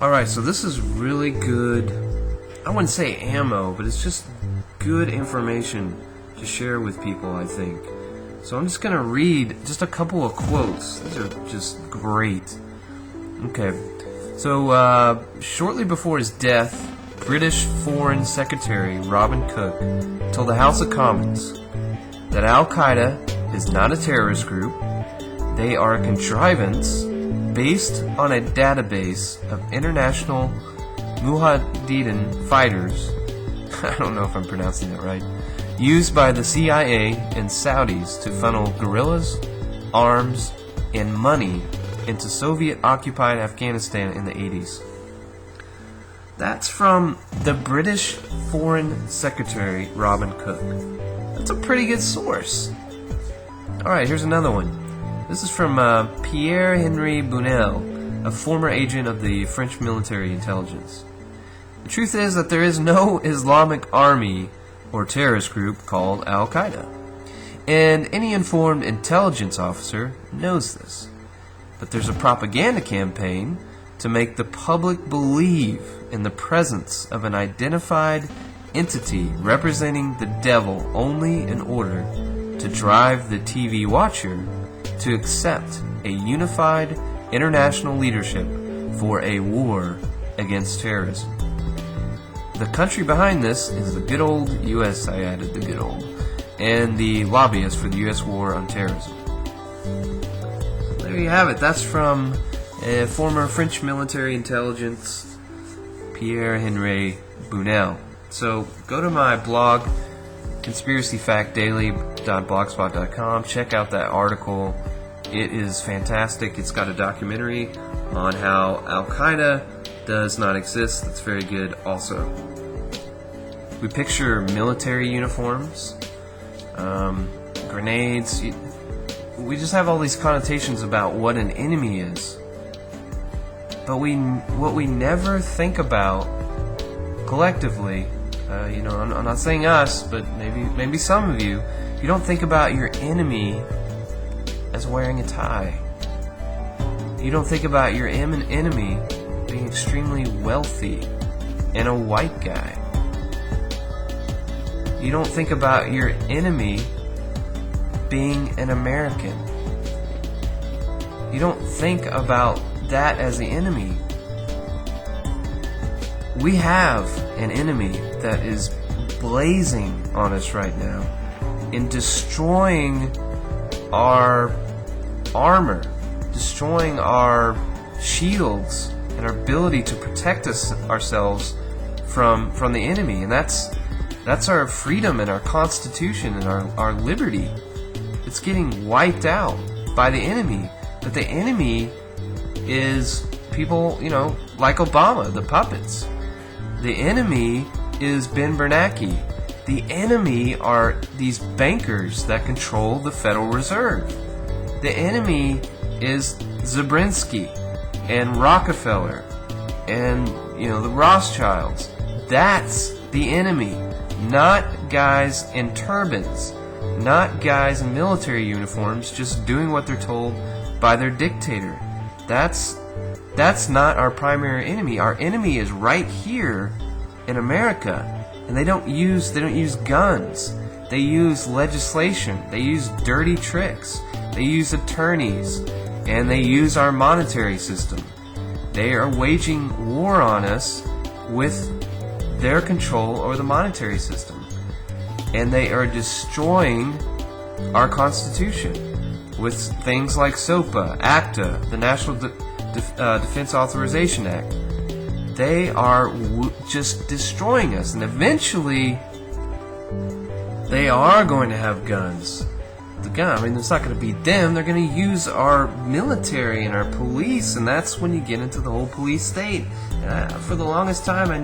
Alright, so this is really good. I wouldn't say ammo, but it's just good information to share with people, I think. So I'm just going to read just a couple of quotes. These are just great. Okay. So, shortly before his death, British Foreign Secretary Robin Cook told the House of Commons that Al-Qaeda is not a terrorist group. They are a contrivance based on a database of international mujahideen fighters, I don't know if I'm pronouncing that right, used by the CIA and Saudis to funnel guerrillas, arms, and money into Soviet-occupied Afghanistan in the 80s. That's from the British Foreign Secretary Robin Cook. That's a pretty good source. Alright, here's another one. This is from Pierre-Henri Bunel, a former agent of the French military intelligence. The truth is that there is no Islamic army or terrorist group called Al-Qaeda, and any informed intelligence officer knows this. But there's a propaganda campaign to make the public believe in the presence of an identified entity representing the devil only in order to drive the TV watcher to accept a unified international leadership for a war against terrorism. The country behind this is the good old U.S., I added the good old, and the lobbyists for the U.S. war on terrorism. There you have it. That's from former French military intelligence, Pierre-Henri Bunel. So go to my blog, conspiracyfactdaily.blogspot.com. Check out that article. It is fantastic. It's got a documentary on how Al-Qaeda does not exist. That's very good also. We picture military uniforms, grenades. We just have all these connotations about what an enemy is. But what we never think about collectively, I'm not saying us, but maybe some of you don't think about your enemy as wearing a tie. You don't think about your enemy being extremely wealthy and a white guy. You don't think about your enemy being an American. You don't think about that as the enemy. We have an enemy that is blazing on us right now and destroying our armor, destroying our shields and our ability to protect ourselves from the enemy. And that's our freedom and our constitution and our liberty. It's getting wiped out by the enemy. But the enemy is people, like Obama, the puppets. The enemy is Ben Bernanke. The enemy are these bankers that control the Federal Reserve. The enemy is Zabrinsky and Rockefeller and, the Rothschilds. That's the enemy. Not guys in turbans. Not guys in military uniforms just doing what they're told by their dictator. That's not our primary enemy. Our enemy is right here in America. And they don't use guns. They use legislation. They use dirty tricks. They use attorneys. And they use our monetary system. They are waging war on us with their control over the monetary system. And they are destroying our Constitution with things like SOPA, ACTA, the National Defense Authorization Act. They are just destroying us. And eventually, they are going to have guns. It's not going to be them. They're going to use our military and our police, and that's when you get into the whole police state. And for the longest time, I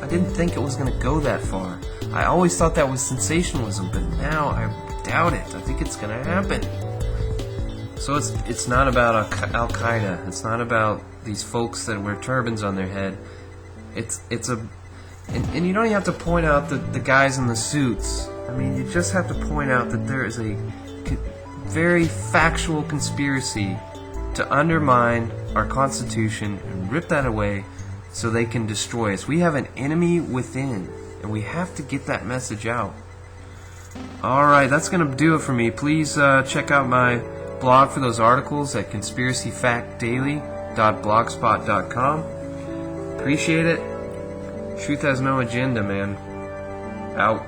didn't think it was going to go that far. I always thought that was sensationalism, but now I doubt it. I think it's going to happen. So it's not about Al-Qaeda. It's not about these folks that wear turbans on their head. And you don't even have to point out the guys in the suits. You just have to point out that there is a very factual conspiracy to undermine our Constitution and rip that away so they can destroy us. We have an enemy within, and we have to get that message out. Alright, that's going to do it for me. Please check out my blog for those articles at conspiracyfactdaily.blogspot.com. Appreciate it. Truth has no agenda, man. Out.